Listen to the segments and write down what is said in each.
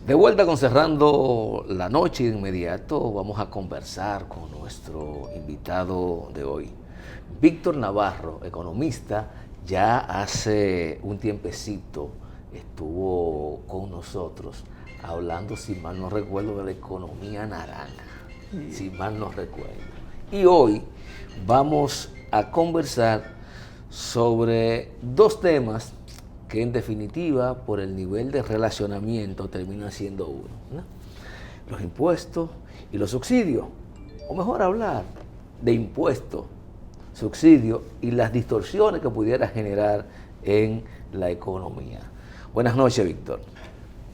De vuelta con Cerrando la Noche, de inmediato vamos a conversar con nuestro invitado de hoy, Víctor Navarro, economista. Ya hace un tiempecito estuvo con nosotros hablando, si mal no recuerdo, de la economía naranja, si mal no recuerdo. Y hoy vamos a conversar sobre dos temas que en definitiva, por el nivel de relacionamiento, termina siendo uno, ¿no? Los impuestos y los subsidios. O mejor hablar de impuestos, subsidios y las distorsiones que pudiera generar en la economía. Buenas noches, Víctor.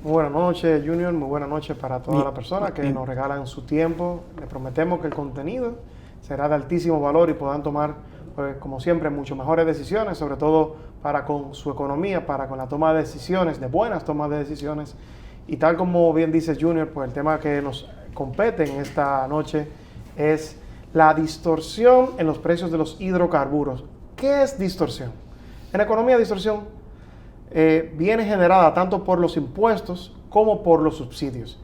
Muy buenas noches, Junior. Muy buenas noches para todas las personas que nos regalan su tiempo. Les prometemos que el contenido será de altísimo valor y podrán tomar, pues, como siempre, mucho mejores decisiones, sobre todo para con su economía, para con la toma de decisiones, de buenas tomas de decisiones. Y tal como bien dice Junior, pues el tema que nos compete en esta noche es la distorsión en los precios de los hidrocarburos. ¿Qué es distorsión? En economía, distorsión viene generada tanto por los impuestos como por los subsidios.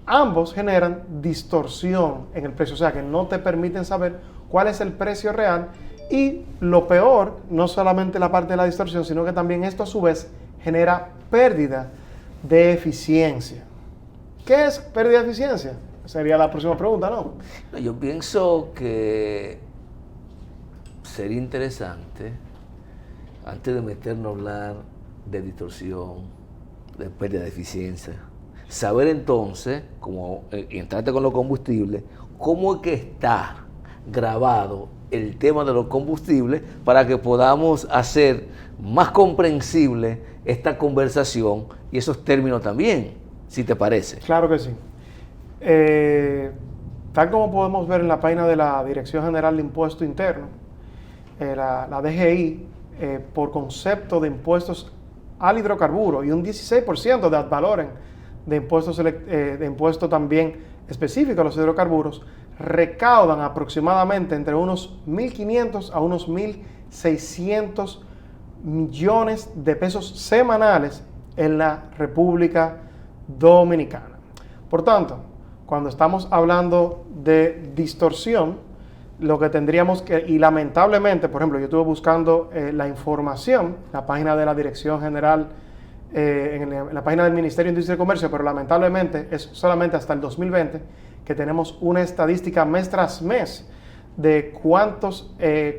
Ambos generan distorsión en el precio, o sea que no te permiten saber cuál es el precio real. Y lo peor, no solamente la parte de la distorsión, sino que también esto a su vez genera pérdida de eficiencia. ¿Qué es pérdida de eficiencia? Sería la próxima pregunta, ¿no? Yo pienso que sería interesante, antes de meternos a hablar de distorsión, de pérdida de eficiencia, saber entonces, como entrarte con los combustibles, cómo es que está grabado el tema de los combustibles para que podamos hacer más comprensible esta conversación y esos términos también, si te parece. Claro que sí. Tal como podemos ver en la página de la Dirección General de Impuesto Interno, la DGI, por concepto de impuestos al hidrocarburo y un 16% de ad valorem de impuesto también específico a los hidrocarburos, recaudan aproximadamente entre unos 1.500 a unos 1.600 millones de pesos semanales en la República Dominicana. Por tanto, cuando estamos hablando de distorsión, lo que tendríamos que, y lamentablemente, por ejemplo, yo estuve buscando la información, la página de la Dirección General, en la página del Ministerio de Industria y Comercio, pero lamentablemente es solamente hasta el 2020 que tenemos una estadística mes tras mes de cuántos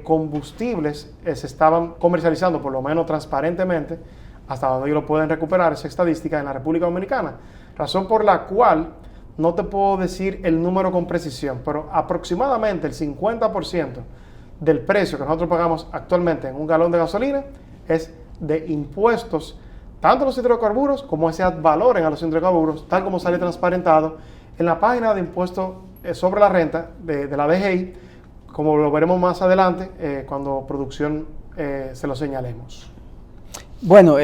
combustibles se estaban comercializando, por lo menos transparentemente, hasta donde ellos lo pueden recuperar, esa estadística en la República Dominicana. Razón por la cual no te puedo decir el número con precisión, pero aproximadamente el 50% del precio que nosotros pagamos actualmente en un galón de gasolina es de impuestos, tanto a los hidrocarburos como ese ad valorem a los hidrocarburos, tal como sale transparentado en la página de impuestos sobre la renta de la DGI, como lo veremos más adelante cuando producción se lo señalemos. Bueno,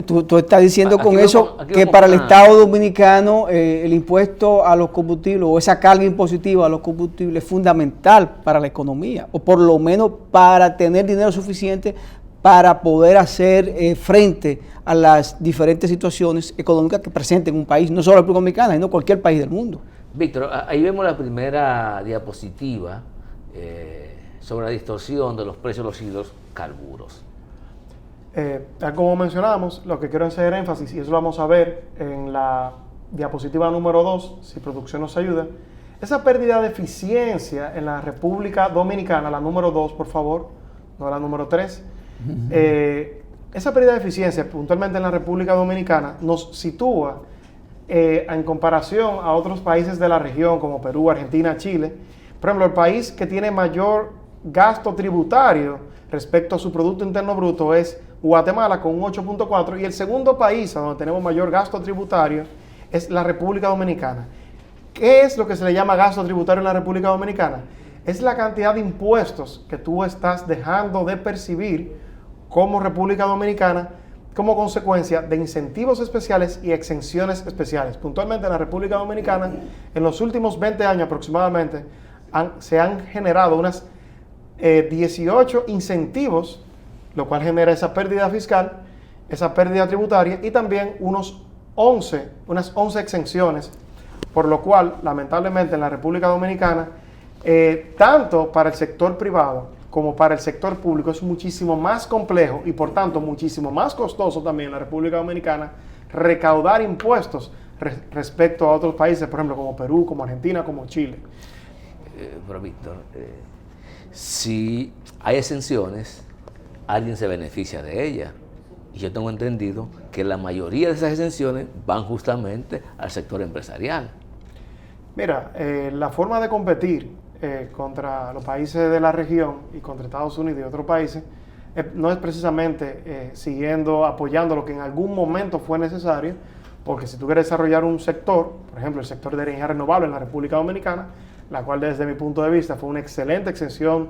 tú estás diciendo con eso que para el Estado Dominicano el impuesto a los combustibles o esa carga impositiva a los combustibles es fundamental para la economía, o por lo menos para tener dinero suficiente para poder hacer frente a las diferentes situaciones económicas que presenten un país, no solo la República Dominicana, sino cualquier país del mundo. Víctor, ahí vemos la primera diapositiva sobre la distorsión de los precios de los hidrocarburos. Tal como mencionamos, lo que quiero hacer énfasis, y eso lo vamos a ver en la diapositiva número 2, si producción nos ayuda, esa pérdida de eficiencia en la República Dominicana, la número 2, por favor, no la número 3, esa pérdida de eficiencia puntualmente en la República Dominicana nos sitúa en comparación a otros países de la región como Perú, Argentina, Chile. Por ejemplo, el país que tiene mayor gasto tributario respecto a su Producto Interno Bruto es Guatemala con un 8.4 y el segundo país a donde tenemos mayor gasto tributario es la República Dominicana. ¿Qué es lo que se le llama gasto tributario en la República Dominicana? Es la cantidad de impuestos que tú estás dejando de percibir como República Dominicana como consecuencia de incentivos especiales y exenciones especiales. Puntualmente en la República Dominicana, en los últimos 20 años aproximadamente, se han generado unas 18 incentivos, lo cual genera esa pérdida fiscal, esa pérdida tributaria y también unos unas 11 exenciones, por lo cual, lamentablemente, en la República Dominicana, tanto para el sector privado como para el sector público es muchísimo más complejo y, por tanto, muchísimo más costoso también en la República Dominicana recaudar impuestos respecto a otros países, por ejemplo, como Perú, como Argentina, como Chile. Pero Víctor, si hay exenciones, alguien se beneficia de ellas. Y yo tengo entendido que la mayoría de esas exenciones van justamente al sector empresarial. Mira, la forma de competir contra los países de la región y contra Estados Unidos y otros países no es precisamente apoyando lo que en algún momento fue necesario, porque si tú quieres desarrollar un sector, por ejemplo el sector de energía renovable en la República Dominicana, la cual desde mi punto de vista fue una excelente exención,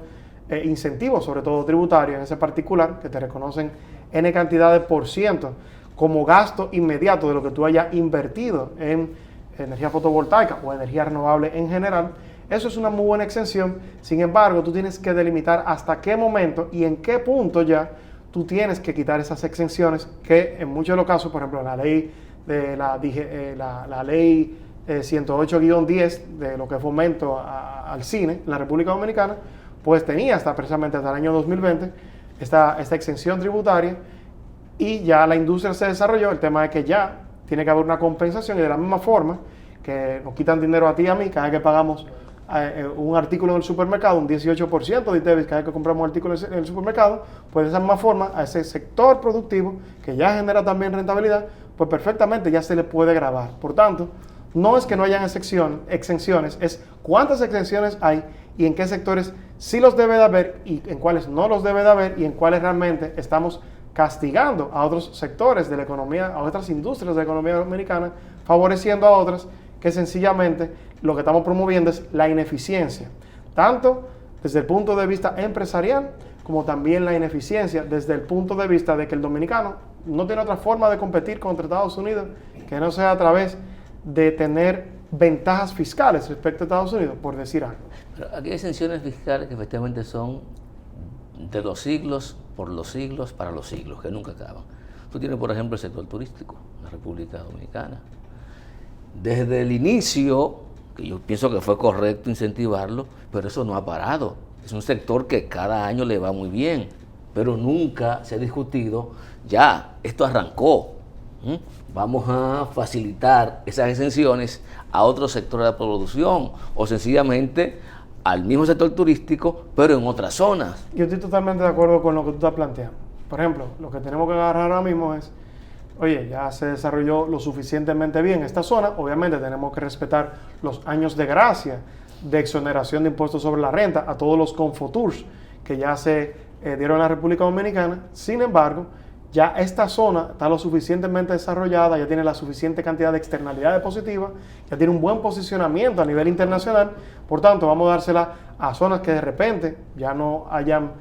incentivos sobre todo tributarios en ese particular, que te reconocen N cantidad de % como gasto inmediato de lo que tú hayas invertido en energía fotovoltaica o energía renovable en general. Eso es una muy buena exención. Sin embargo, tú tienes que delimitar hasta qué momento y en qué punto ya tú tienes que quitar esas exenciones, que en muchos de los casos, por ejemplo, la ley de la ley 108-10 de lo que es fomento al cine en la República Dominicana, pues tenía precisamente hasta el año 2020 esta exención tributaria, y ya la industria se desarrolló. El tema es que ya tiene que haber una compensación, y de la misma forma que nos quitan dinero a ti y a mí cada vez que pagamos un artículo en el supermercado, un 18% de ITEVIS cada vez que compramos un artículo en el supermercado, pues de esa misma forma a ese sector productivo que ya genera también rentabilidad, pues perfectamente ya se le puede gravar. Por tanto, no es que no hayan exenciones, es cuántas exenciones hay y en qué sectores sí los debe de haber y en cuáles no los debe de haber, y en cuáles realmente estamos castigando a otros sectores de la economía, a otras industrias de la economía dominicana, favoreciendo a otras que sencillamente lo que estamos promoviendo es la ineficiencia, tanto desde el punto de vista empresarial como también la ineficiencia desde el punto de vista de que el dominicano no tiene otra forma de competir contra Estados Unidos que no sea a través de tener ventajas fiscales respecto a Estados Unidos, por decir algo. Pero aquí hay exenciones fiscales que efectivamente son de los siglos, por los siglos, para los siglos, que nunca acaban. Tú tienes, por ejemplo, el sector turístico en la República Dominicana. Desde el inicio, que yo pienso que fue correcto incentivarlo, pero eso no ha parado. Es un sector que cada año le va muy bien, pero nunca se ha discutido, ya, esto arrancó. Vamos a facilitar esas exenciones a otros sectores de la producción o sencillamente al mismo sector turístico, pero en otras zonas. Yo estoy totalmente de acuerdo con lo que tú estás planteando. Por ejemplo, lo que tenemos que agarrar ahora mismo es, oye, ya se desarrolló lo suficientemente bien esta zona, obviamente tenemos que respetar los años de gracia de exoneración de impuestos sobre la renta a todos los Confoturs que ya se dieron en la República Dominicana. Sin embargo, ya esta zona está lo suficientemente desarrollada, ya tiene la suficiente cantidad de externalidades positivas, ya tiene un buen posicionamiento a nivel internacional. Por tanto, vamos a dársela a zonas que de repente ya no hayan,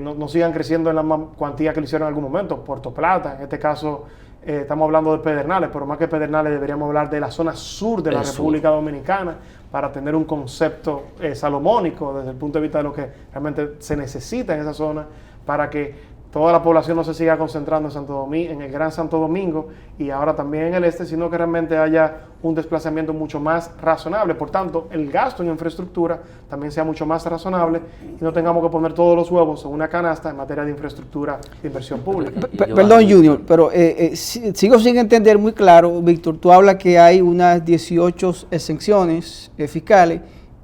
no sigan creciendo en la cuantía que lo hicieron en algún momento. Puerto Plata, en este caso estamos hablando de Pedernales, pero más que Pedernales deberíamos hablar de la zona sur de la República Dominicana, para tener un concepto salomónico desde el punto de vista de lo que realmente se necesita en esa zona, para que toda la población no se siga concentrando en Santo Domingo, en el Gran Santo Domingo y ahora también en el este, sino que realmente haya un desplazamiento mucho más razonable. Por tanto, el gasto en infraestructura también sea mucho más razonable y no tengamos que poner todos los huevos en una canasta en materia de infraestructura de inversión pública. Perdón, Junior, pero sigo sin entender muy claro, Víctor. Tú hablas que hay unas 18 exenciones fiscales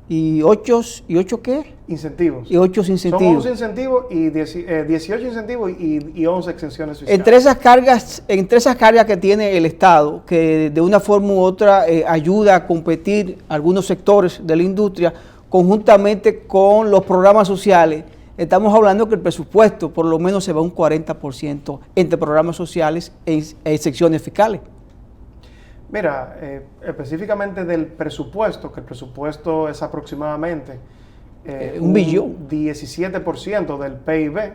y 8 ¿qué? Incentivos. Y 8 incentivos. Son 11 incentivos y 18 incentivos y 11 exenciones fiscales. Entre esas cargas que tiene el Estado, que de una forma u otra ayuda a competir algunos sectores de la industria, conjuntamente con los programas sociales, estamos hablando que el presupuesto por lo menos se va un 40% entre programas sociales e secciones fiscales. Mira, específicamente del presupuesto, que el presupuesto es aproximadamente un billón. 17% del PIB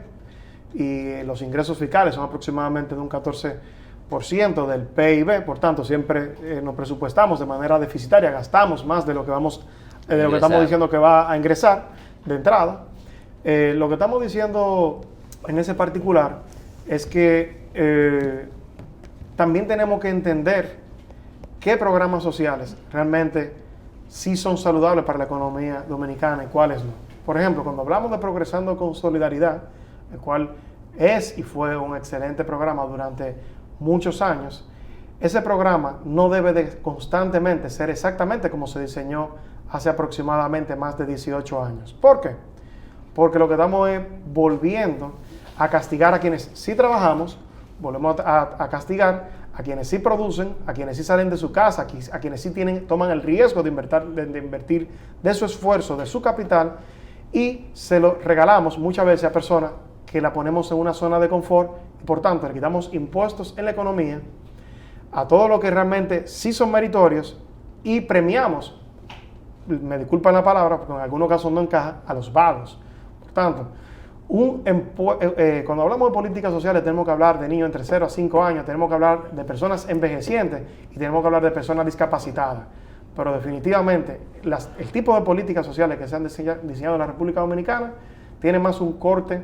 y los ingresos fiscales son aproximadamente de un 14% del PIB. Por tanto, siempre nos presupuestamos de manera deficitaria, gastamos más de lo que vamos, de lo que estamos diciendo que va a ingresar de entrada. Lo que estamos diciendo en ese particular es que también tenemos que entender qué programas sociales realmente sí son saludables para la economía dominicana y cuáles no. Por ejemplo, cuando hablamos de Progresando con Solidaridad, el cual es y fue un excelente programa durante muchos años, ese programa no debe de constantemente ser exactamente como se diseñó hace aproximadamente más de 18 años. ¿Por qué? Porque lo que estamos es volviendo a castigar a quienes sí trabajamos, volvemos a castigar a quienes sí producen, a quienes sí salen de su casa, a quienes sí toman el riesgo de invertir de su esfuerzo, de su capital, y se lo regalamos muchas veces a personas que la ponemos en una zona de confort y por tanto le quitamos impuestos en la economía a todo lo que realmente sí son meritorios y premiamos, me disculpan la palabra porque en algunos casos no encaja, a los vagos. Por tanto, cuando hablamos de políticas sociales tenemos que hablar de niños entre 0 a 5 años, tenemos que hablar de personas envejecientes y tenemos que hablar de personas discapacitadas. Pero definitivamente el tipo de políticas sociales que se han diseñado en la República Dominicana tiene más un corte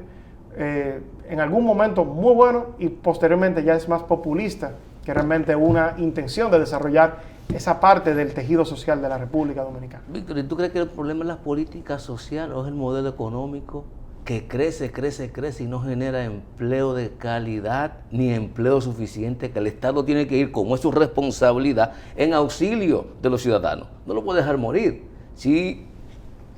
en algún momento muy bueno y posteriormente ya es más populista que realmente una intención de desarrollar esa parte del tejido social de la República Dominicana. Víctor, ¿y tú crees que el problema es la política social o es el modelo económico que crece y no genera empleo de calidad ni empleo suficiente, que el Estado tiene que ir, como es su responsabilidad, en auxilio de los ciudadanos? No lo puede dejar morir. Si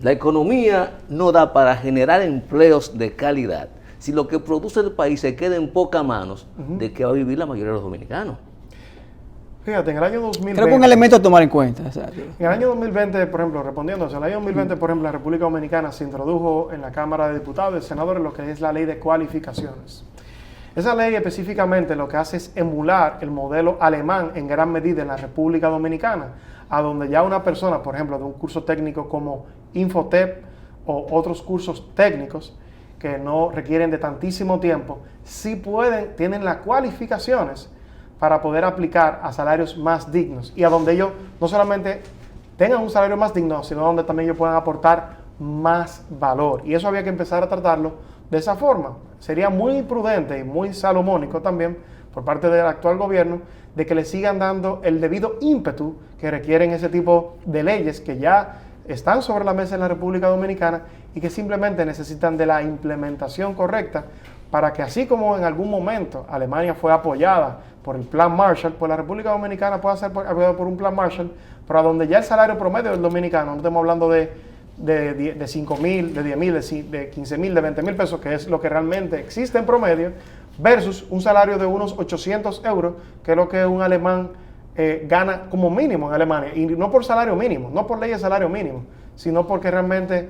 la economía no da para generar empleos de calidad, si lo que produce el país se queda en pocas manos, ¿de qué va a vivir la mayoría de los dominicanos? Fíjate, en el año 2020... Creo que un elemento a tomar en cuenta. O sea, en el año 2020, por ejemplo, respondiendo, en el año 2020, por ejemplo, en la República Dominicana se introdujo en la Cámara de Diputados y el Senador lo que es la ley de cualificaciones. Esa ley específicamente lo que hace es emular el modelo alemán en gran medida en la República Dominicana, a donde ya una persona, por ejemplo, de un curso técnico como Infotep o otros cursos técnicos que no requieren de tantísimo tiempo, sí tienen las cualificaciones para poder aplicar a salarios más dignos y a donde ellos no solamente tengan un salario más digno, sino donde también ellos puedan aportar más valor. Y eso había que empezar a tratarlo de esa forma. Sería muy prudente y muy salomónico también por parte del actual gobierno de que le sigan dando el debido ímpetu que requieren ese tipo de leyes que ya están sobre la mesa en la República Dominicana y que simplemente necesitan de la implementación correcta para que, así como en algún momento Alemania fue apoyada por el Plan Marshall, pues la República Dominicana pueda ser apoyada por un Plan Marshall, pero a donde ya el salario promedio del dominicano, no estamos hablando de 5 mil, de 10 mil, de 15 mil, de 20 mil pesos, que es lo que realmente existe en promedio, versus un salario de unos 800 euros, que es lo que un alemán gana como mínimo en Alemania, y no por salario mínimo, no por ley de salario mínimo, sino porque realmente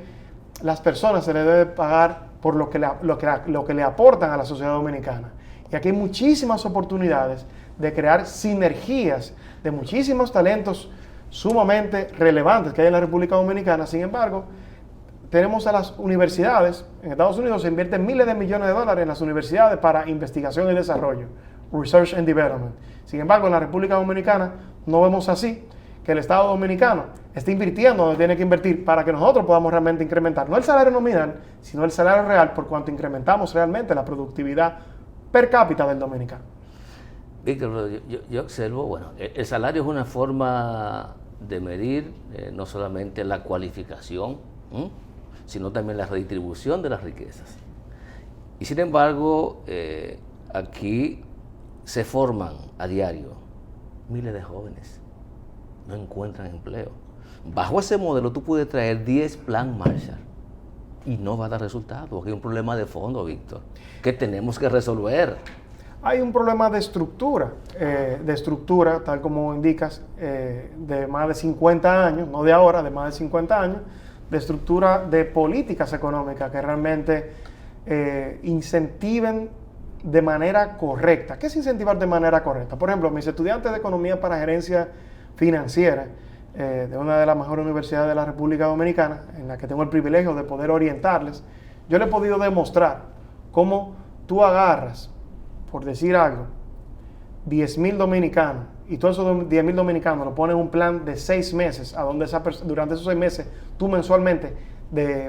las personas se les debe pagar por lo que le aportan a la sociedad dominicana. Y aquí hay muchísimas oportunidades de crear sinergias de muchísimos talentos sumamente relevantes que hay en la República Dominicana. Sin embargo, tenemos a las universidades. En Estados Unidos se invierten miles de millones de dólares en las universidades para investigación y desarrollo, Research and Development. Sin embargo, en la República Dominicana no vemos así, que el Estado dominicano está invirtiendo donde tiene que invertir para que nosotros podamos realmente incrementar, no el salario nominal, sino el salario real, por cuanto incrementamos realmente la productividad per cápita del dominicano. Víctor, yo observo, bueno, el salario es una forma de medir no solamente la cualificación, sino también la redistribución de las riquezas. Y sin embargo, aquí se forman a diario miles de jóvenes, no encuentran empleo. Bajo ese modelo tú puedes traer 10 Plan Marshall y no va a dar resultado, porque hay un problema de fondo, Víctor, que tenemos que resolver. Hay un problema de estructura, tal como indicas, de más de 50 años, no de ahora, de más de 50 años, de estructura de políticas económicas que realmente incentiven de manera correcta. ¿Qué es incentivar de manera correcta? Por ejemplo, mis estudiantes de Economía para Gerencia Financiera, de una de las mejores universidades de la República Dominicana, en la que tengo el privilegio de poder orientarles, yo les he podido demostrar cómo tú agarras, por decir algo, 10,000 dominicanos, y todos esos 10,000 dominicanos lo ponen en un plan de 6 meses, a donde durante esos 6 meses, tú mensualmente,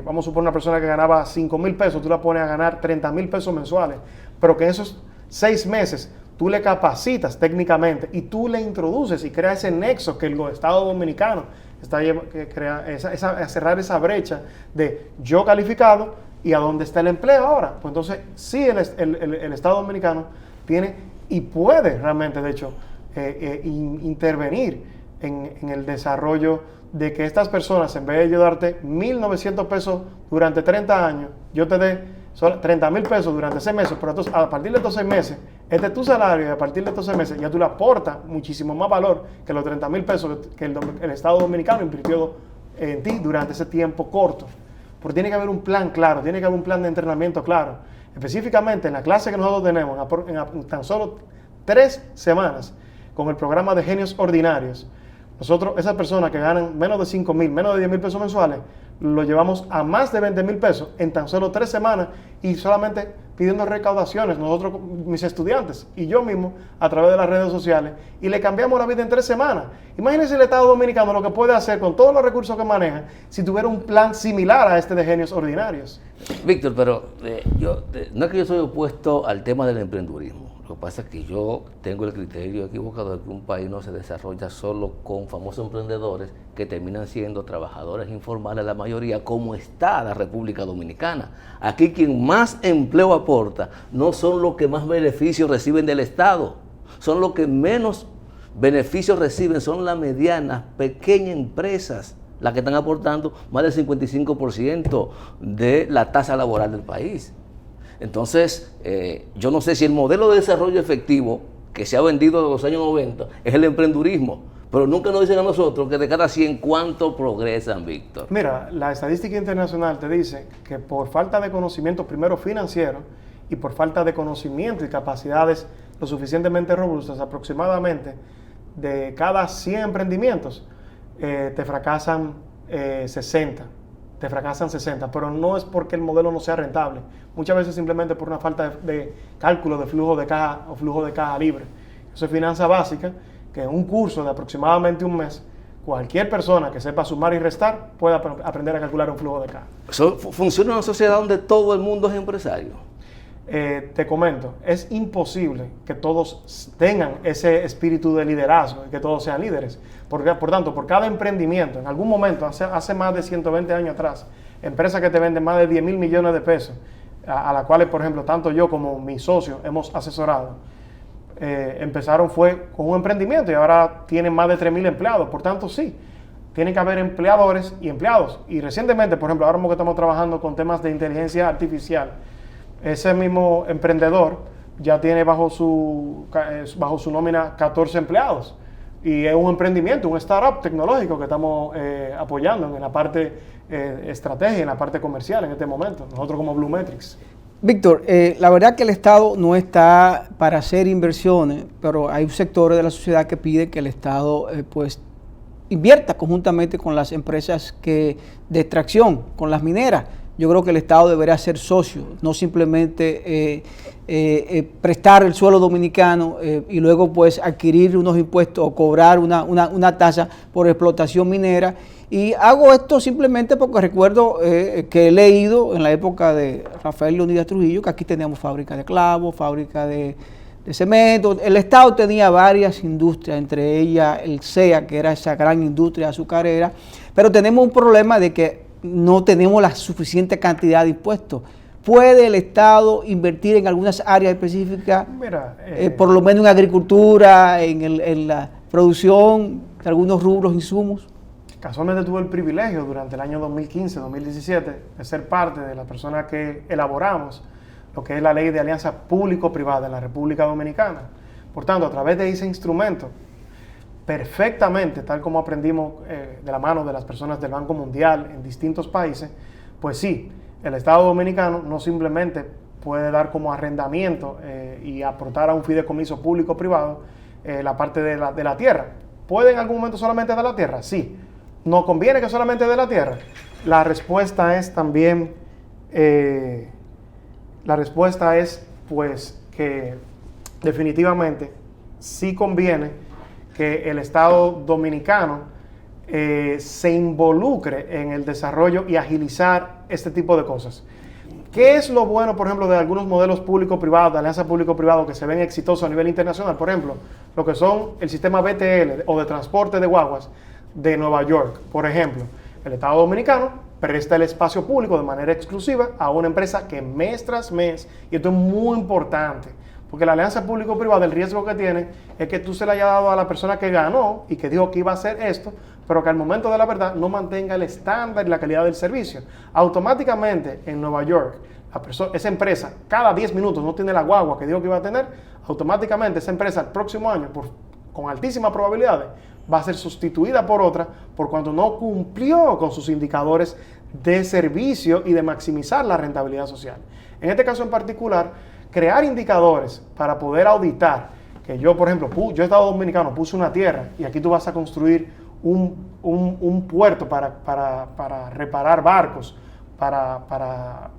vamos a suponer una persona que ganaba 5,000 pesos, tú la pones a ganar 30,000 pesos mensuales, pero que en esos 6 meses tú le capacitas técnicamente y tú le introduces y creas ese nexo que el Estado Dominicano está que crea a cerrar esa brecha de yo calificado y a dónde está el empleo ahora. Pues entonces sí el Estado Dominicano tiene y puede realmente, de hecho, intervenir en el desarrollo de que estas personas, en vez de yo darte 1.900 pesos durante 30 años, yo te dé 30,000 pesos durante 6 meses, pero entonces a partir de estos 6 meses, este es tu salario y a partir de estos 6 meses ya tú le aportas muchísimo más valor que los 30,000 pesos que el Estado Dominicano invirtió en ti durante ese tiempo corto. Porque tiene que haber un plan claro, tiene que haber un plan de entrenamiento claro. Específicamente en la clase que nosotros tenemos, en tan solo 3 semanas, con el programa de Genios Ordinarios, nosotros, esas personas que ganan menos de 5,000, menos de 10,000 pesos mensuales, lo llevamos a más de 20,000 pesos en tan solo 3 semanas y solamente pidiendo recaudaciones, nosotros, mis estudiantes y yo mismo, a través de las redes sociales, y le cambiamos la vida en 3 semanas. Imagínense el Estado Dominicano lo que puede hacer con todos los recursos que maneja si tuviera un plan similar a este de Genios Ordinarios. Víctor, pero no es que yo soy opuesto al tema del emprendedurismo. Lo que pasa es que yo tengo el criterio equivocado de que un país no se desarrolla solo con famosos emprendedores que terminan siendo trabajadores informales, la mayoría, como está la República Dominicana. Aquí quien más empleo aporta no son los que más beneficios reciben del Estado, son los que menos beneficios reciben, son las medianas, pequeñas empresas, las que están aportando más del 55% de la tasa laboral del país. Entonces, yo no sé si el modelo de desarrollo efectivo que se ha vendido de los años 90 es el emprendurismo, pero nunca nos dicen a nosotros que de cada 100 cuánto progresan, Víctor. Mira, la estadística internacional te dice que por falta de conocimiento, primero financiero, y por falta de conocimiento y capacidades lo suficientemente robustas, aproximadamente de cada 100 emprendimientos, te fracasan 60. Te fracasan 60, pero no es porque el modelo no sea rentable. Muchas veces simplemente por una falta de cálculo de flujo de caja o flujo de caja libre. Eso es finanza básica, que en un curso de aproximadamente un mes, cualquier persona que sepa sumar y restar puede aprender a calcular un flujo de caja. ¿Funciona en una sociedad donde todo el mundo es empresario? Te comento, es imposible que todos tengan ese espíritu de liderazgo y que todos sean líderes. Por tanto, por cada emprendimiento, en algún momento, hace más de 120 años atrás, empresas que te venden más de 10,000 millones de pesos, a las cuales, por ejemplo, tanto yo como mi socio hemos asesorado, empezaron fue con un emprendimiento y ahora tienen más de 3,000 empleados. Por tanto, sí, tiene que haber empleadores y empleados. Y recientemente, por ejemplo, ahora mismo que estamos trabajando con temas de inteligencia artificial, ese mismo emprendedor ya tiene bajo su nómina 14 empleados. Y es un emprendimiento, un startup tecnológico que estamos apoyando en la parte estrategia, en la parte comercial en este momento, nosotros como Blumetrics. Víctor, la verdad que el Estado no está para hacer inversiones, pero hay sectores de la sociedad que pide que el Estado invierta conjuntamente con las empresas de extracción, con las mineras. Yo creo que el Estado debería ser socio, no simplemente prestar el suelo dominicano y luego pues adquirir unos impuestos o cobrar una tasa por explotación minera. Y hago esto simplemente porque recuerdo que he leído en la época de Rafael Leónidas Trujillo que aquí teníamos fábrica de clavos, fábrica de cemento. El Estado tenía varias industrias, entre ellas el CEA, que era esa gran industria azucarera, pero tenemos un problema de que no tenemos la suficiente cantidad de impuestos. ¿Puede el Estado invertir en algunas áreas específicas, por lo menos en agricultura, en la producción de algunos rubros, insumos? Casualmente tuve el privilegio durante el año 2015-2017 de ser parte de las personas que elaboramos lo que es la ley de alianza público-privada en la República Dominicana. Por tanto, a través de ese instrumento, perfectamente, tal como aprendimos de la mano de las personas del Banco Mundial en distintos países, pues sí, el Estado Dominicano no simplemente puede dar como arrendamiento y aportar a un fideicomiso público-privado la parte de la tierra. ¿Puede en algún momento solamente de la tierra? Sí. ¿No conviene que solamente de la tierra? La respuesta es también, pues, que definitivamente sí conviene que el Estado Dominicano se involucre en el desarrollo y agilizar este tipo de cosas. ¿Qué es lo bueno, por ejemplo, de algunos modelos público-privados, de alianza público-privado que se ven exitosos a nivel internacional? Por ejemplo, lo que son el sistema BTL o de transporte de guaguas de Nueva York. Por ejemplo, el Estado Dominicano presta el espacio público de manera exclusiva a una empresa que mes tras mes, y esto es muy importante, porque la alianza público-privada, el riesgo que tiene es que tú se le haya dado a la persona que ganó y que dijo que iba a hacer esto, pero que al momento de la verdad no mantenga el estándar y la calidad del servicio. Automáticamente en Nueva York, esa empresa cada 10 minutos no tiene la guagua que dijo que iba a tener, automáticamente esa empresa el próximo año, con altísimas probabilidades, va a ser sustituida por otra por cuanto no cumplió con sus indicadores de servicio y de maximizar la rentabilidad social. En este caso en particular, crear indicadores para poder auditar, que yo, por ejemplo, yo Estado Dominicano puse una tierra y aquí tú vas a construir un puerto para reparar barcos, para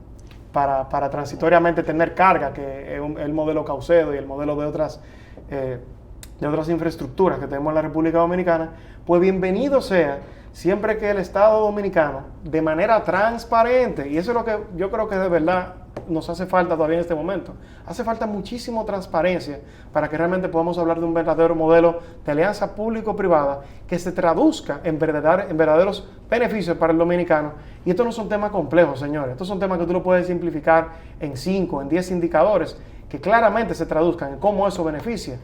transitoriamente tener carga, que es el modelo Caucedo y el modelo de otras infraestructuras que tenemos en la República Dominicana, pues bienvenido sea siempre que el Estado Dominicano, de manera transparente, y eso es lo que yo creo que de verdad nos hace falta todavía en este momento, hace falta muchísima transparencia para que realmente podamos hablar de un verdadero modelo de alianza público-privada que se traduzca en verdaderos beneficios para el dominicano. Y estos no son temas complejos, señores, estos son temas que tú lo puedes simplificar en 5, en 10 indicadores que claramente se traduzcan en cómo eso beneficia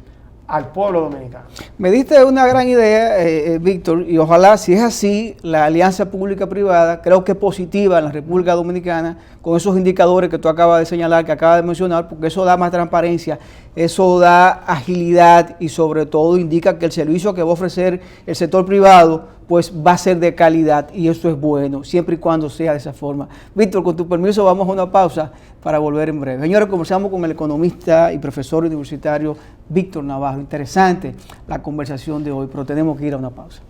al pueblo dominicano. Me diste una gran idea, Víctor, y ojalá, si es así, la alianza pública-privada, creo que es positiva en la República Dominicana, con esos indicadores que tú acabas de señalar, que acabas de mencionar, porque eso da más transparencia, eso da agilidad y sobre todo indica que el servicio que va a ofrecer el sector privado pues va a ser de calidad, y eso es bueno, siempre y cuando sea de esa forma. Víctor, con tu permiso vamos a una pausa para volver en breve. Señores, conversamos con el economista y profesor universitario Víctor Navarro. Interesante la conversación de hoy, pero tenemos que ir a una pausa.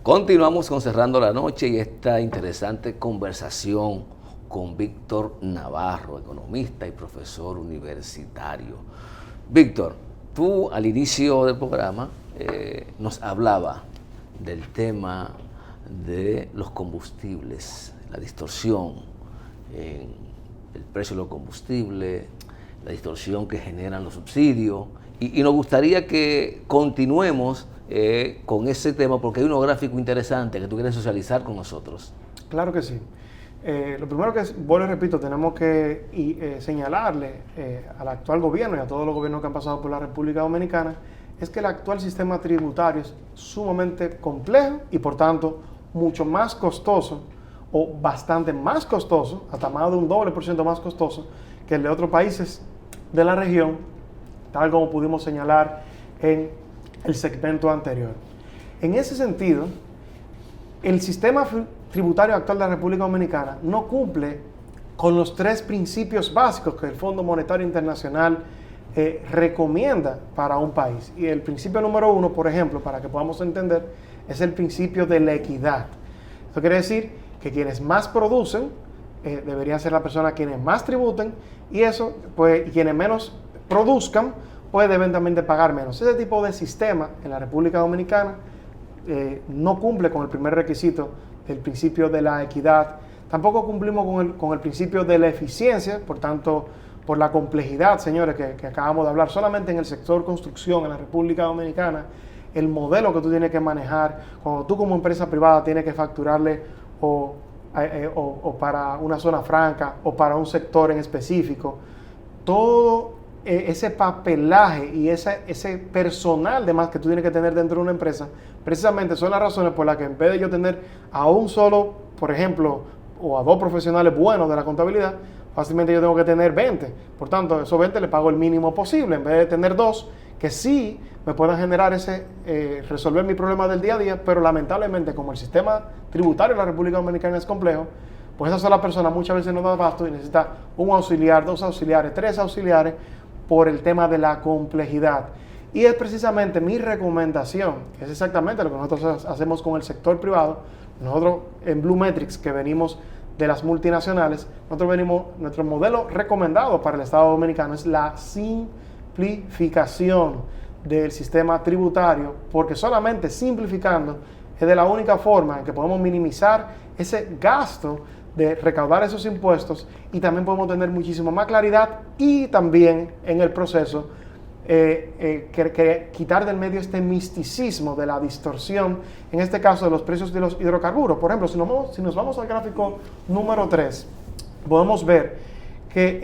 Continuamos con Cerrando la Noche y esta interesante conversación con Víctor Navarro, economista y profesor universitario. Víctor, tú al inicio del programa nos hablaba del tema de los combustibles, la distorsión en el precio de los combustibles, la distorsión que generan los subsidios, y nos gustaría que continuemos con ese tema porque hay unos gráficos interesantes que tú quieres socializar con nosotros. Claro que sí. Lo primero que, vuelvo y repito, tenemos que señalarle al actual gobierno y a todos los gobiernos que han pasado por la República Dominicana, es que el actual sistema tributario es sumamente complejo y por tanto mucho más costoso, o bastante más costoso, hasta más de un doble por ciento más costoso que el de otros países de la región, tal como pudimos señalar en el segmento anterior. En ese sentido, el sistema tributario actual de la República Dominicana no cumple con los 3 principios básicos que el Fondo Monetario Internacional recomienda para un país. Y el principio número 1, por ejemplo, para que podamos entender, es el principio de la equidad. Esto quiere decir que quienes más producen deberían ser las personas quienes más tributen, y eso, pues, quienes menos produzcan, pues deben también de pagar menos. Ese tipo de sistema en la República Dominicana no cumple con el primer requisito del principio de la equidad. Tampoco cumplimos con el principio de la eficiencia, por tanto, por la complejidad, señores, que acabamos de hablar. Solamente en el sector construcción en la República Dominicana, el modelo que tú tienes que manejar, cuando tú como empresa privada tienes que facturarle o para una zona franca o para un sector en específico, todo ese papelaje y ese personal de más que tú tienes que tener dentro de una empresa, precisamente son las razones por las que en vez de yo tener a un solo, por ejemplo, o a 2 profesionales buenos de la contabilidad, fácilmente yo tengo que tener 20. Por tanto, esos 20 le pago el mínimo posible, en vez de tener 2 que sí me puedan generar resolver mi problema del día a día, pero lamentablemente como el sistema tributario de la República Dominicana es complejo, pues esa sola persona muchas veces no da abasto y necesita un auxiliar, 2 auxiliares, 3 auxiliares, por el tema de la complejidad. Y es precisamente mi recomendación, que es exactamente lo que nosotros hacemos con el sector privado. Nosotros en Blue Metrics, que venimos de las multinacionales, nuestro modelo recomendado para el Estado Dominicano es la simplificación del sistema tributario, porque solamente simplificando es que es de la única forma en que podemos minimizar ese gasto de recaudar esos impuestos y también podemos tener muchísimo más claridad y también en el proceso quitar del medio este misticismo de la distorsión, en este caso de los precios de los hidrocarburos. Por ejemplo, si nos vamos al gráfico número 3, podemos ver que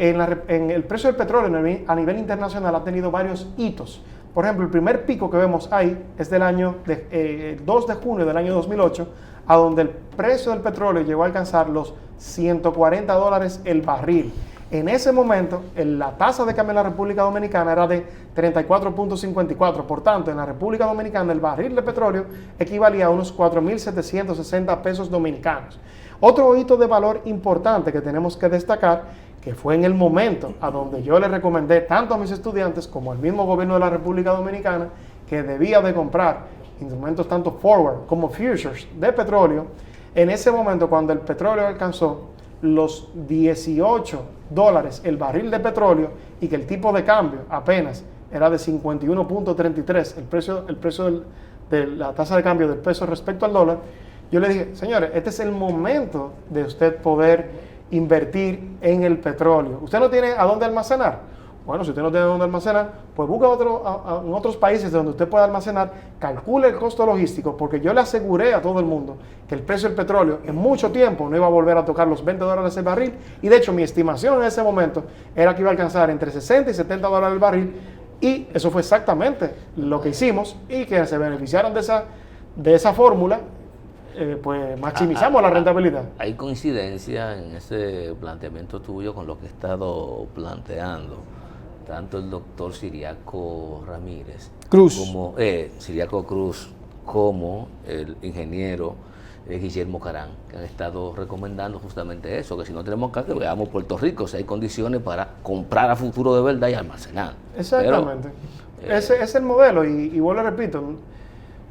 en el precio del petróleo a nivel internacional ha tenido varios hitos. Por ejemplo, el primer pico que vemos ahí es del año 2 de junio del año 2008, a donde el precio del petróleo llegó a alcanzar los $140 el barril. En ese momento, la tasa de cambio en la República Dominicana era de 34.54. Por tanto, en la República Dominicana el barril de petróleo equivalía a unos 4.760 pesos dominicanos. Otro hito de valor importante que tenemos que destacar, que fue en el momento a donde yo le recomendé tanto a mis estudiantes como al mismo gobierno de la República Dominicana que debía de comprar instrumentos tanto forward como futures de petróleo. En ese momento, cuando el petróleo alcanzó los $18 el barril de petróleo y que el tipo de cambio apenas era de 51.33, el precio de la tasa de cambio del peso respecto al dólar, yo le dije, señores, este es el momento de usted poder invertir en el petróleo. ¿Usted no tiene a dónde almacenar? Bueno, si usted no tiene a dónde almacenar, pues busca en otros países donde usted pueda almacenar, calcule el costo logístico, porque yo le aseguré a todo el mundo que el precio del petróleo en mucho tiempo no iba a volver a tocar los $20 el barril, y de hecho mi estimación en ese momento era que iba a alcanzar entre 60 y $70 el barril, y eso fue exactamente lo que hicimos, y que se beneficiaron de esa fórmula, pues maximizamos la rentabilidad. Hay coincidencia en ese planteamiento tuyo con lo que he estado planteando tanto el doctor Ciriaco Ramírez como Ciriaco Cruz, como el ingeniero Guillermo Carán, que han estado recomendando justamente eso, que si no tenemos que veamos Puerto Rico, si hay condiciones para comprar a futuro de verdad y almacenar. Exactamente. Pero, ese es el modelo, y vuelvo y repito.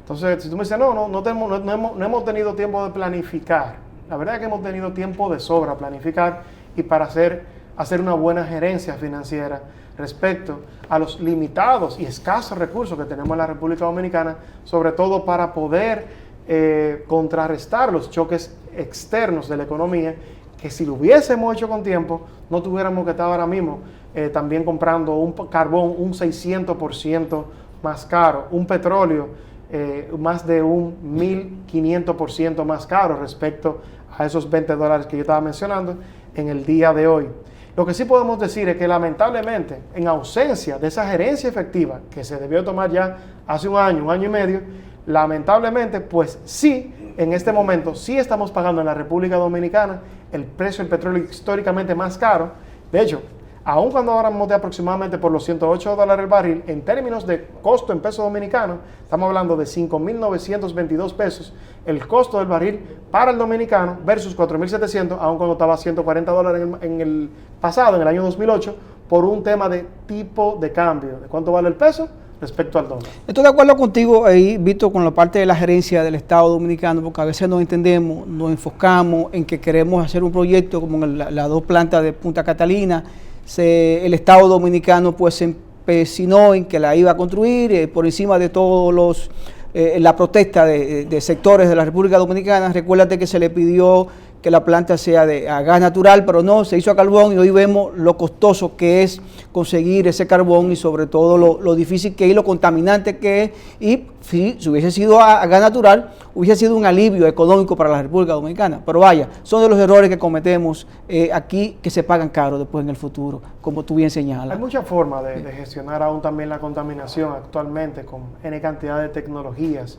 Entonces, si tú me dices, no hemos tenido tiempo de planificar, la verdad es que hemos tenido tiempo de sobra planificar y para hacer una buena gerencia financiera respecto a los limitados y escasos recursos que tenemos en la República Dominicana, sobre todo para poder contrarrestar los choques externos de la economía, que si lo hubiésemos hecho con tiempo, no tuviéramos que estar ahora mismo también comprando un carbón un 600% más caro, un petróleo más de un 1.500% más caro respecto a esos $20 que yo estaba mencionando en el día de hoy. Lo que sí podemos decir es que lamentablemente, en ausencia de esa gerencia efectiva que se debió tomar ya hace un año y medio, lamentablemente, pues sí, en este momento sí estamos pagando en la República Dominicana el precio del petróleo históricamente más caro. De hecho, aun cuando ahora de aproximadamente por los $108 el barril, en términos de costo en peso dominicano, estamos hablando de 5.922 pesos el costo del barril para el dominicano versus 4.700, aun cuando estaba a $140 en el pasado, en el año 2008, por un tema de tipo de cambio, de cuánto vale el peso respecto al dólar. Estoy de acuerdo contigo ahí, Víctor, con la parte de la gerencia del Estado Dominicano, porque a veces no entendemos, nos enfocamos en que queremos hacer un proyecto como las dos plantas de Punta Catalina. El Estado Dominicano pues se empecinó en que la iba a construir por encima de todos la protesta de sectores de la República Dominicana. Recuérdate que se le pidió que la planta sea a gas natural, pero no, se hizo a carbón, y hoy vemos lo costoso que es conseguir ese carbón y sobre todo lo difícil que es y lo contaminante que es. Y si hubiese sido a gas natural, hubiese sido un alivio económico para la República Dominicana. Pero vaya, son de los errores que cometemos aquí, que se pagan caro después en el futuro, como tú bien señalas. Hay muchas formas de gestionar aún también la contaminación actualmente, con N cantidad de tecnologías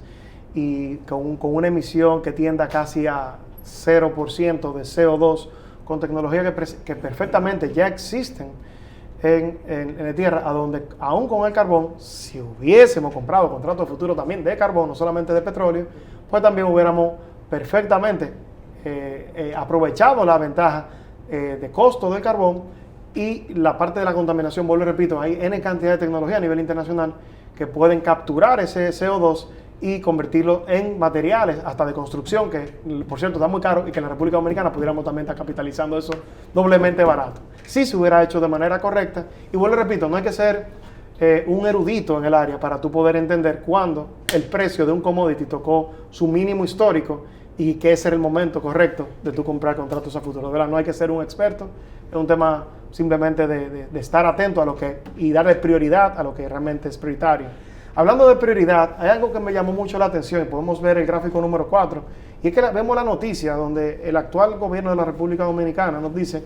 y con una emisión que tienda casi a 0% de CO2, con tecnologías que perfectamente ya existen en la tierra, a donde aún con el carbón, si hubiésemos comprado contratos de futuro también de carbón, no solamente de petróleo, pues también hubiéramos perfectamente aprovechado la ventaja de costo del carbón y la parte de la contaminación. Vuelvo y repito, hay N cantidad de tecnología a nivel internacional que pueden capturar ese CO2 y convertirlo en materiales hasta de construcción, que por cierto está muy caro, y que en la República Dominicana pudiéramos también estar capitalizando eso doblemente barato, si se hubiera hecho de manera correcta. Y vuelvo y repito, no hay que ser un erudito en el área para tú poder entender cuándo el precio de un commodity tocó su mínimo histórico y que ese era el momento correcto de tú comprar contratos a futuro. De verdad, no hay que ser un experto, es un tema simplemente de estar atento a lo que y darle prioridad a lo que realmente es prioritario. Hablando de prioridad, hay algo que me llamó mucho la atención y podemos ver el gráfico número 4, y es que vemos la noticia donde el actual gobierno de la República Dominicana nos dice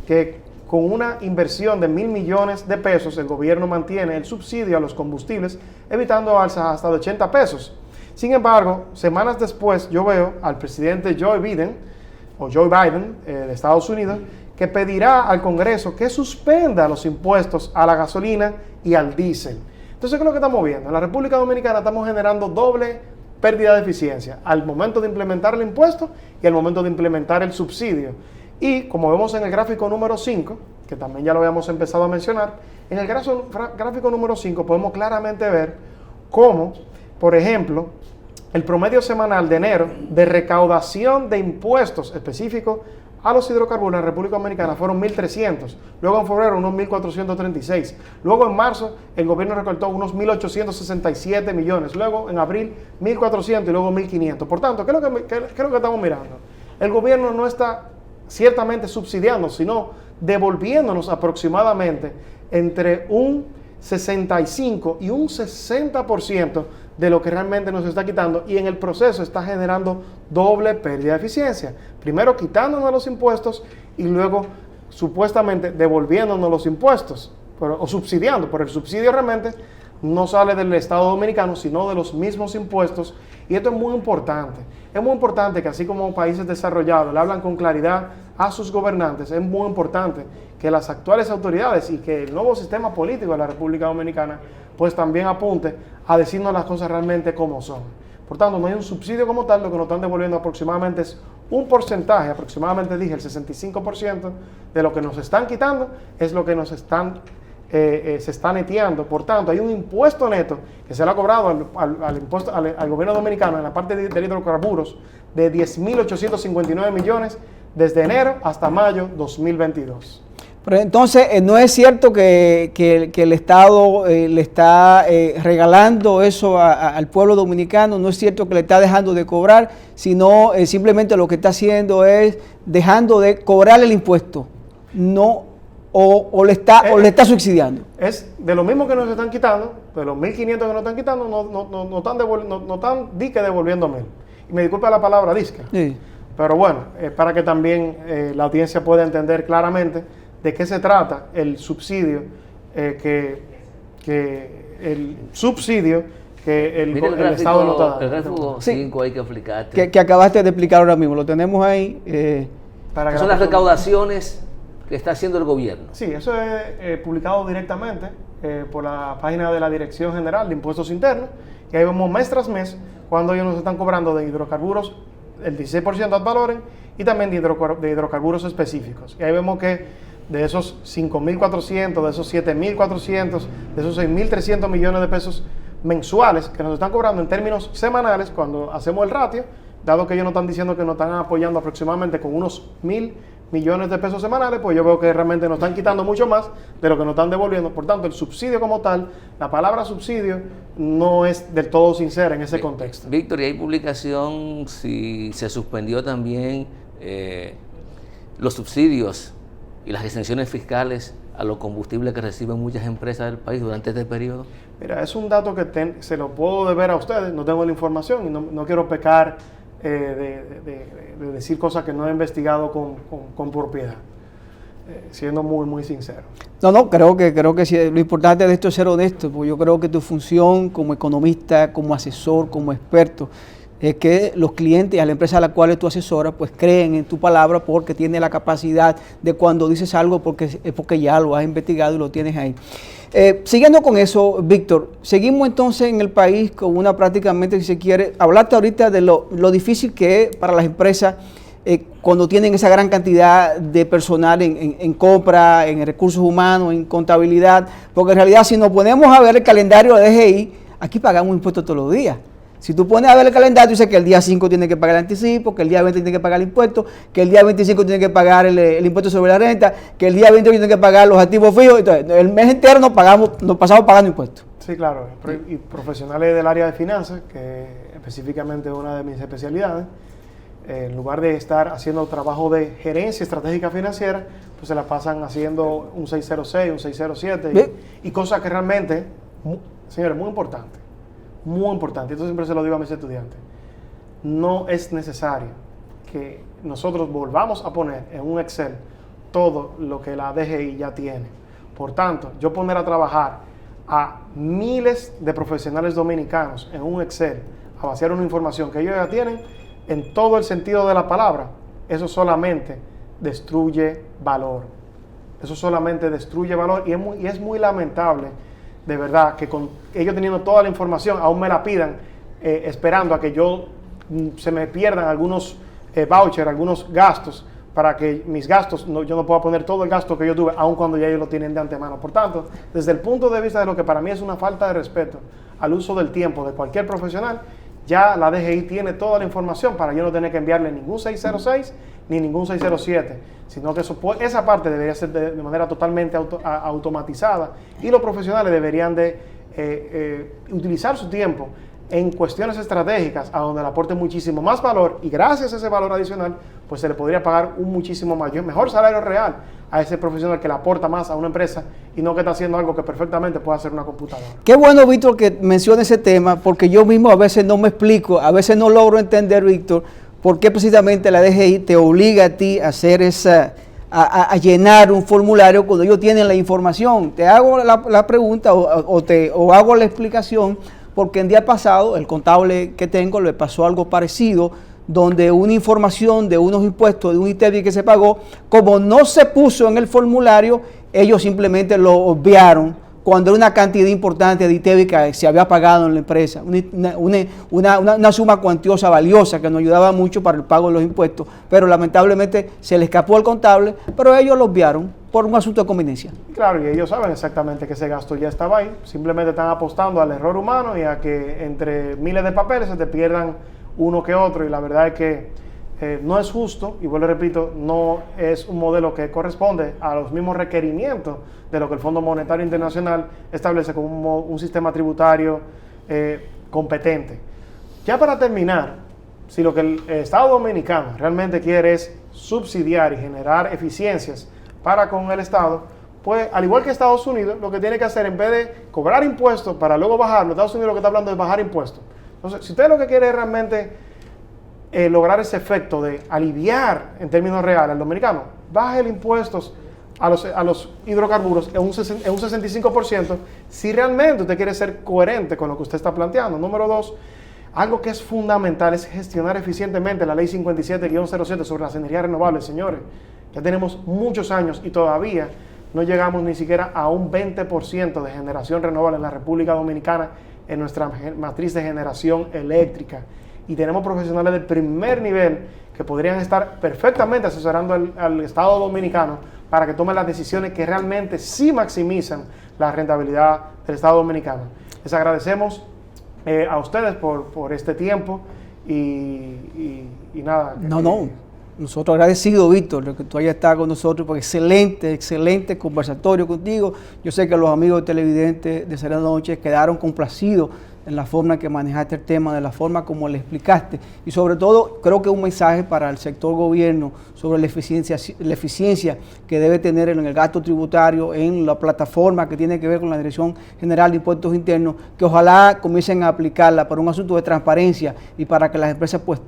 que con una inversión de 1.000 millones de pesos, el gobierno mantiene el subsidio a los combustibles, evitando alzas hasta de 80 pesos. Sin embargo, semanas después yo veo al presidente Joe Biden de Estados Unidos, que pedirá al Congreso que suspenda los impuestos a la gasolina y al diésel. Entonces, ¿qué es lo que estamos viendo? En la República Dominicana estamos generando doble pérdida de eficiencia al momento de implementar el impuesto y al momento de implementar el subsidio. Y como vemos en el gráfico número 5, que también ya lo habíamos empezado a mencionar, en el gráfico número 5 podemos claramente ver cómo, por ejemplo, el promedio semanal de enero de recaudación de impuestos específicos a los hidrocarburos en la República Dominicana fueron 1.300, luego en febrero unos 1.436, luego en marzo el gobierno recortó unos 1.867 millones, luego en abril 1.400 y luego 1.500. Por tanto, ¿qué es lo que estamos mirando? El gobierno no está ciertamente subsidiando, sino devolviéndonos aproximadamente entre un 65 y un 60% de lo que realmente nos está quitando, y en el proceso está generando doble pérdida de eficiencia. Primero quitándonos los impuestos y luego supuestamente devolviéndonos los impuestos o subsidiando, pero el subsidio realmente no sale del Estado dominicano, sino de los mismos impuestos, y esto es muy importante. Es muy importante que así como países desarrollados le hablan con claridad a sus gobernantes, es muy importante que las actuales autoridades y que el nuevo sistema político de la República Dominicana pues también apunte a decirnos las cosas realmente como son. Por tanto, no hay un subsidio como tal, lo que nos están devolviendo aproximadamente es un porcentaje, aproximadamente dije el 65% de lo que nos están quitando es lo que nos están se está neteando. Por tanto, hay un impuesto neto que se le ha cobrado al gobierno dominicano en la parte de hidrocarburos de 10.859 millones desde enero hasta mayo 2022. Pero entonces, ¿no es cierto que el Estado le está regalando eso al pueblo dominicano? ¿No es cierto que le está dejando de cobrar? Sino simplemente lo que está haciendo es dejando de cobrar el impuesto. No. O le está subsidiando. Es de lo mismo que nos están quitando, de los 1.500 que nos están quitando, no están devolviendo 1.000. Y me disculpa la palabra disque. Sí. Pero bueno, para que también la audiencia pueda entender claramente de qué se trata el subsidio que el Estado no está dando. El gráfico 5 hay que explicarte. Que acabaste de explicar ahora mismo, lo tenemos ahí. Son las recaudaciones que está haciendo el gobierno. Sí, eso es publicado directamente por la página de la Dirección General de Impuestos Internos, y ahí vemos mes tras mes cuando ellos nos están cobrando de hidrocarburos el 16% ad valorem y también de hidrocarburos específicos. Y ahí vemos que de esos 5.400, de esos 7.400, de esos 6.300 millones de pesos mensuales que nos están cobrando en términos semanales, cuando hacemos el ratio, dado que ellos nos están diciendo que nos están apoyando aproximadamente con unos 1.000 millones de pesos semanales, pues yo veo que realmente nos están quitando mucho más de lo que nos están devolviendo. Por tanto, el subsidio como tal, la palabra subsidio no es del todo sincera en ese contexto. Víctor, ¿y hay publicación si se suspendió también los subsidios y las exenciones fiscales a los combustibles que reciben muchas empresas del país durante este periodo? Mira, es un dato que se lo puedo deber a ustedes, no tengo la información y no quiero pecar de decir cosas que no he investigado con propiedad, siendo muy sincero. No, creo que sí, lo importante de esto es ser honesto, porque yo creo que tu función como economista, como asesor, como experto, es que los clientes a la empresa a la cual tú asesoras pues creen en tu palabra porque tiene la capacidad de cuando dices algo porque ya lo has investigado y lo tienes ahí. Siguiendo con eso, Víctor, seguimos entonces en el país con una prácticamente, si se quiere, hablaste ahorita de lo difícil que es para las empresas cuando tienen esa gran cantidad de personal en compra, en recursos humanos, en contabilidad, porque en realidad si nos ponemos a ver el calendario de DGI, aquí pagamos impuestos todos los días. Si tú pones a ver el calendario, dice que el día 5 tiene que pagar el anticipo, que el día 20 tiene que pagar el impuesto, que el día 25 tiene que pagar el impuesto sobre la renta, que el día 28 tiene que pagar los activos fijos. Entonces, el mes entero nos pasamos pagando impuestos. Sí, claro. Y profesionales del área de finanzas, que específicamente es una de mis especialidades, en lugar de estar haciendo trabajo de gerencia estratégica financiera, pues se la pasan haciendo un 606, un 607 y cosas que realmente, señores, muy importante. Muy importante, esto siempre se lo digo a mis estudiantes, no es necesario que nosotros volvamos a poner en un Excel todo lo que la DGI ya tiene. Por tanto, yo poner a trabajar a miles de profesionales dominicanos en un Excel a vaciar una información que ellos ya tienen en todo el sentido de la palabra, eso solamente destruye valor. Eso solamente destruye valor y es muy lamentable, de verdad, que con ellos teniendo toda la información, aún me la pidan, esperando a que se me pierdan algunos vouchers, algunos gastos, para que mis gastos, yo no pueda poner todo el gasto que yo tuve, aun cuando ya ellos lo tienen de antemano. Por tanto, desde el punto de vista de lo que para mí es una falta de respeto al uso del tiempo de cualquier profesional, ya la DGI tiene toda la información para yo no tener que enviarle ningún 606 ni ningún 607, sino que esa parte debería ser de manera totalmente automatizada y los profesionales deberían de utilizar su tiempo en cuestiones estratégicas a donde le aporte muchísimo más valor y gracias a ese valor adicional pues se le podría pagar un muchísimo mejor salario real a ese profesional que le aporta más a una empresa y no que está haciendo algo que perfectamente puede hacer una computadora. Qué bueno, Víctor, que mencione ese tema, porque yo mismo a veces no me explico, a veces no logro entender, Víctor, por qué precisamente la DGI te obliga a ti a hacer a llenar un formulario cuando ellos tienen la información. Te hago la pregunta o hago la explicación, porque el día pasado, el contable que tengo le pasó algo parecido, donde una información de unos impuestos de un ITEVI que se pagó, como no se puso en el formulario, ellos simplemente lo obviaron, cuando era una cantidad importante de ITEVI que se había pagado en la empresa, una suma cuantiosa, valiosa, que nos ayudaba mucho para el pago de los impuestos, pero lamentablemente se le escapó al contable, pero ellos lo obviaron por un asunto de conveniencia. Claro, y ellos saben exactamente que ese gasto ya estaba ahí, simplemente están apostando al error humano y a que entre miles de papeles se te pierdan uno que otro, y la verdad es que no es justo, y vuelvo y repito, no es un modelo que corresponde a los mismos requerimientos de lo que el Fondo Monetario Internacional establece como un sistema tributario competente. Ya para terminar, si lo que el Estado Dominicano realmente quiere es subsidiar y generar eficiencias para con el Estado, pues al igual que Estados Unidos, lo que tiene que hacer en vez de cobrar impuestos para luego bajarlo, Estados Unidos lo que está hablando es bajar impuestos. Entonces, si usted lo que quiere es realmente lograr ese efecto de aliviar en términos reales al dominicano, baje el impuestos a los hidrocarburos en un 65% si realmente usted quiere ser coherente con lo que usted está planteando. Número 2, algo que es fundamental es gestionar eficientemente la ley 57-07 sobre las energías renovables, señores. Ya tenemos muchos años y todavía no llegamos ni siquiera a un 20% de generación renovable en la República Dominicana en nuestra matriz de generación eléctrica. Y tenemos profesionales de primer nivel que podrían estar perfectamente asesorando al Estado Dominicano para que tome las decisiones que realmente sí maximizan la rentabilidad del Estado Dominicano. Les agradecemos a ustedes por este tiempo y nada. Nosotros agradecidos, Víctor, de que tú hayas estado con nosotros, porque excelente conversatorio contigo. Yo sé que los amigos televidentes de Serena Noche quedaron complacidos en la forma que manejaste el tema, de la forma como le explicaste, y sobre todo creo que un mensaje para el sector gobierno sobre la eficiencia que debe tener en el gasto tributario, en la plataforma que tiene que ver con la Dirección General de Impuestos Internos, que ojalá comiencen a aplicarla para un asunto de transparencia y para que las empresas pues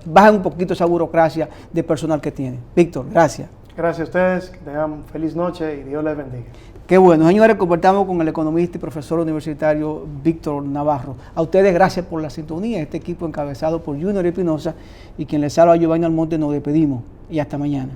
bajen un poquito esa burocracia de personal que tienen. Víctor, gracias. Gracias a ustedes, que tengan feliz noche y Dios les bendiga. Qué bueno, señores, conversamos con el economista y profesor universitario Víctor Navarro. A ustedes gracias por la sintonía, este equipo encabezado por Junior Espinosa y quien les habla, Giovanni Almonte. Nos despedimos y hasta mañana.